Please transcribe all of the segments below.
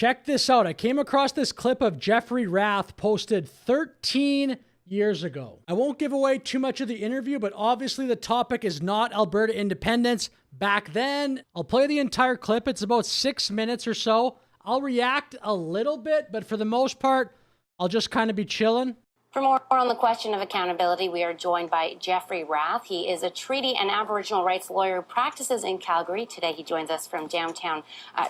Check this out. I came across this clip of Jeffrey Rath posted 13 years ago. I won't give away too much of the interview, but obviously the topic is not Alberta independence. Back then, I'll play the entire clip. It's about 6 minutes or so. I'll react a little bit, but for the most part, I'll just kind of be chilling. For more on the question of accountability, we are joined by Jeffrey Rath. He is a treaty and Aboriginal rights lawyer who practices in Calgary. Today, he joins us from downtown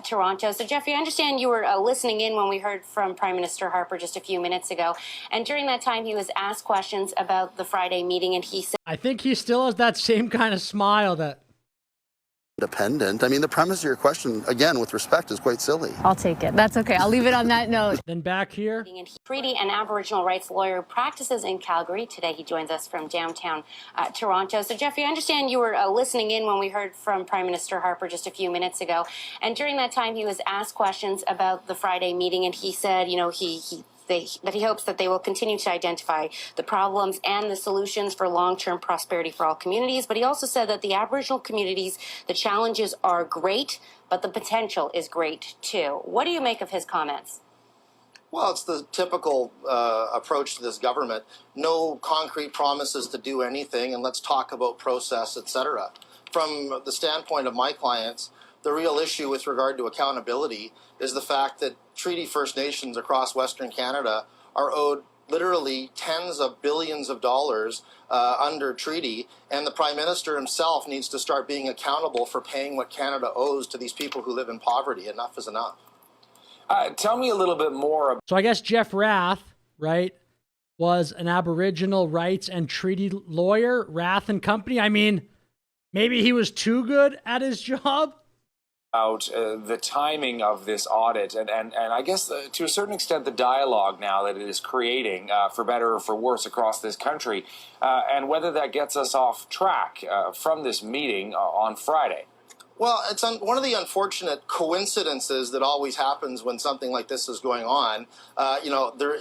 Toronto. So, Jeffrey, I understand you were listening in when we heard from Prime Minister Harper just a few minutes ago. And during that time, he was asked questions about the Friday meeting, and he said... I think he still has that same kind of smile that... Independent. I mean, the premise of your question, again, with respect, is quite silly. I'll take it. That's okay. I'll leave it on that note. Then back here. Treaty and Aboriginal rights lawyer who practices in Calgary. Today, he joins us from downtown Toronto. So, Jeffrey, I understand you were listening in when we heard from Prime Minister Harper just a few minutes ago. And during that time, he was asked questions about the Friday meeting, and he said, you know, that he hopes that they will continue to identify the problems and the solutions for long-term prosperity for all communities. But he also said that the Aboriginal communities, the challenges are great, but the potential is great too. What do you make of his comments? Well, it's the typical approach to this government. No concrete promises to do anything, and let's talk about process, etc. From the standpoint of my clients, the real issue with regard to accountability is the fact that Treaty First Nations across Western Canada are owed literally tens of billions of dollars under treaty, and the Prime Minister himself needs to start being accountable for paying what Canada owes to these people who live in poverty. Enough is enough. Tell me a little bit more. So I guess Jeff Rath, right, was an Aboriginal rights and treaty lawyer, Rath and Company. I mean, maybe he was too good at his job. About the timing of this audit and I guess to a certain extent the dialogue now that it is creating for better or for worse across this country and whether that gets us off track from this meeting on Friday. Well, it's one of the unfortunate coincidences that always happens when something like this is going on.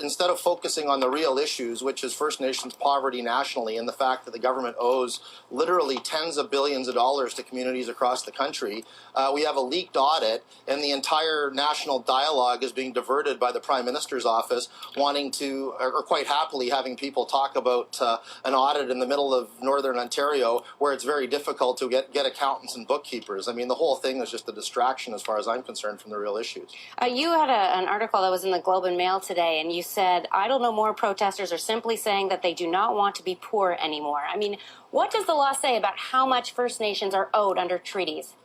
Instead of focusing on the real issues, which is First Nations poverty nationally and the fact that the government owes literally tens of billions of dollars to communities across the country, we have a leaked audit, and the entire national dialogue is being diverted by the Prime Minister's office, wanting to, or quite happily having people talk about an audit in the middle of Northern Ontario where it's very difficult to get accountants and bookkeepers. I mean, the whole thing is just a distraction as far as I'm concerned from the real issues. You had an article that was in the Globe and Mail today, and you said, idle no more protesters are simply saying that they do not want to be poor anymore. I mean, what does the law say about how much First Nations are owed under treaties?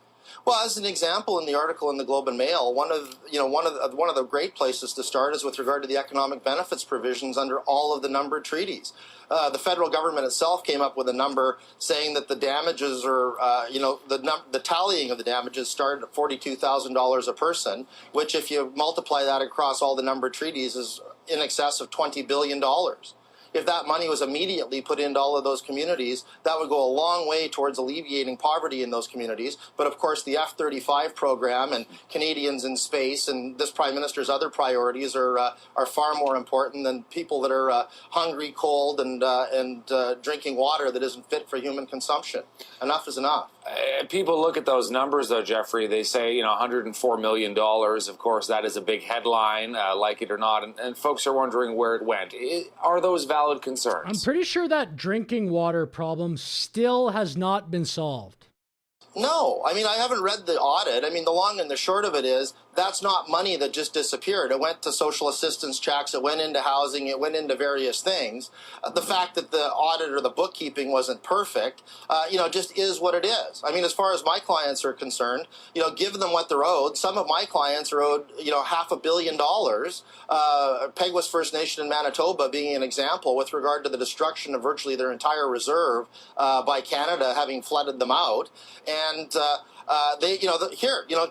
Well, as an example, in the article in the Globe and Mail, one of the great places to start is with regard to the economic benefits provisions under all of the numbered treaties. The federal government itself came up with a number saying that the damages are, the tallying of the damages started at $42,000 a person, which if you multiply that across all the numbered treaties is in excess of $20 billion. If that money was immediately put into all of those communities, that would go a long way towards alleviating poverty in those communities. But of course, the F-35 program and Canadians in space and this Prime Minister's other priorities are far more important than people that are hungry, cold, and drinking water that isn't fit for human consumption. Enough is enough. People look at those numbers, though, Jeffrey. They say, $104 million. Of course, that is a big headline, like it or not. And folks are wondering where it went. Are those valid concerns? I'm pretty sure that drinking water problem still has not been solved. No, I mean, I haven't read the audit. I mean, the long and the short of it is that's not money that just disappeared. It went to social assistance checks. It went into housing. It went into various things. The fact that the audit or the bookkeeping wasn't perfect, just is what it is. I mean, as far as my clients are concerned, give them what they're owed. Some of my clients are owed, $500 million. Peguis First Nation in Manitoba being an example with regard to the destruction of virtually their entire reserve by Canada having flooded them out. And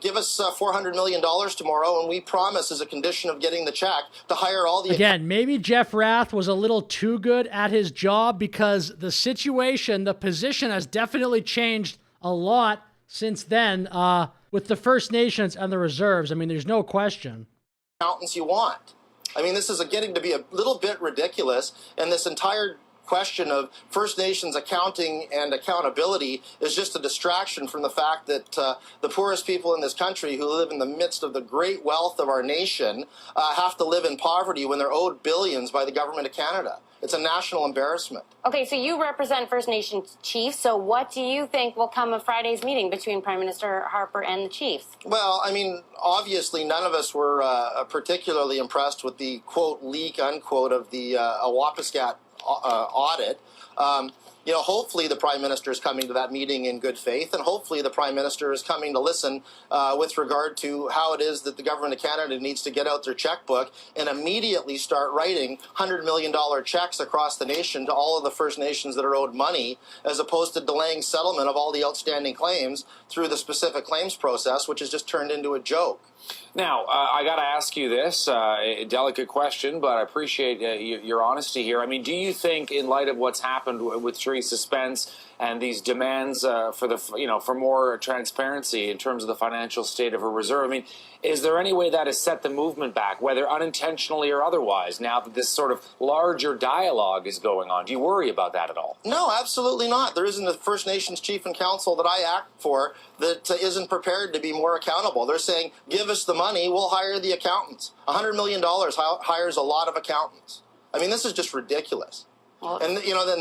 give us $400 million tomorrow, and we promise, as a condition of getting the check, to hire all the... Again, maybe Jeff Rath was a little too good at his job because the situation, the position has definitely changed a lot since then with the First Nations and the reserves. I mean, there's no question. Accountants you want. I mean, this is getting to be a little bit ridiculous, and this entire question of First Nations accounting and accountability is just a distraction from the fact that the poorest people in this country who live in the midst of the great wealth of our nation have to live in poverty when they're owed billions by the government of Canada. It's a national embarrassment. Okay, so you represent First Nations chiefs, so what do you think will come of Friday's meeting between Prime Minister Harper and the chiefs? Well, I mean, obviously none of us were particularly impressed with the quote leak unquote of the Awapiskat audit. Hopefully the Prime Minister is coming to that meeting in good faith, and hopefully the Prime Minister is coming to listen with regard to how it is that the Government of Canada needs to get out their checkbook and immediately start writing $100 million checks across the nation to all of the First Nations that are owed money, as opposed to delaying settlement of all the outstanding claims through the specific claims process, which has just turned into a joke. Now, I got to ask you this, a delicate question, but I appreciate your honesty here. I mean, do you think, in light of what's happened with Theresa Spence and these demands for more transparency in terms of the financial state of her reserve, I mean, is there any way that has set the movement back, whether unintentionally or otherwise, now that this sort of larger dialogue is going on? Do you worry about that at all? No, absolutely not. There isn't a First Nations chief and council that I act for that isn't prepared to be more accountable. They're saying, give us the money, we'll hire the accountants. $100 million hires a lot of accountants. I mean, this is just ridiculous. And, then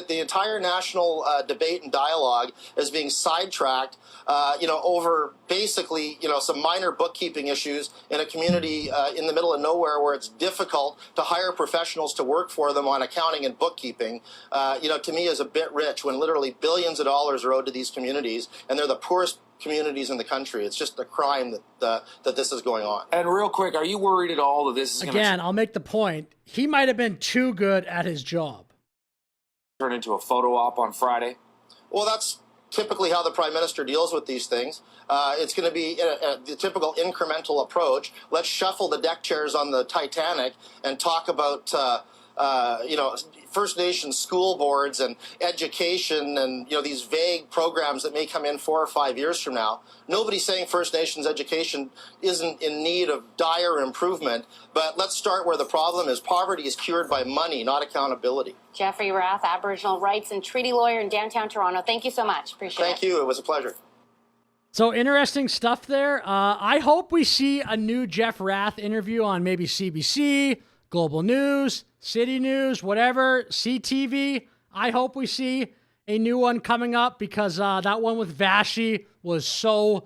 the entire national debate and dialogue is being sidetracked, over basically, some minor bookkeeping issues in a community in the middle of nowhere where it's difficult to hire professionals to work for them on accounting and bookkeeping, to me is a bit rich when literally billions of dollars are owed to these communities, and they're the poorest communities in the country. It's just a crime that this is going on. And real quick, are you worried at all that this is Again, I'll make the point. He might have been too good at his job. Turn into a photo op on Friday? Well, that's typically how the Prime Minister deals with these things. It's going to be the typical incremental approach. Let's shuffle the deck chairs on the Titanic and talk about First Nations school boards and education and these vague programs that may come in 4 or 5 years from now. Nobody's saying First Nations education isn't in need of dire improvement, but let's start where the problem is. Poverty is cured by money, not accountability. Jeffrey Rath, Aboriginal rights and treaty lawyer in downtown Toronto. Thank you so much. Appreciate it. Thank you. It was a pleasure. So interesting stuff there. I hope we see a new Jeff Rath interview on maybe CBC, Global News, City News, whatever, CTV. I hope we see a new one coming up because that one with Vashi was so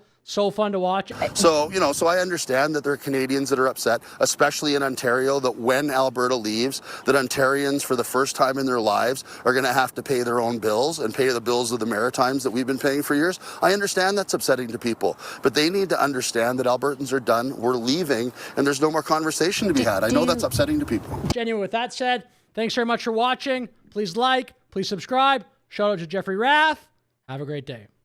fun to watch. So I understand that there are Canadians that are upset, especially in Ontario, that when Alberta leaves, that Ontarians for the first time in their lives are going to have to pay their own bills and pay the bills of the Maritimes that we've been paying for years. I understand that's upsetting to people, but they need to understand that Albertans are done, we're leaving, and there's no more conversation to be had. I know that's upsetting to people. Genuine. With that said, thanks very much for watching. Please like, please subscribe. Shout out to Jeffrey Rath. Have a great day.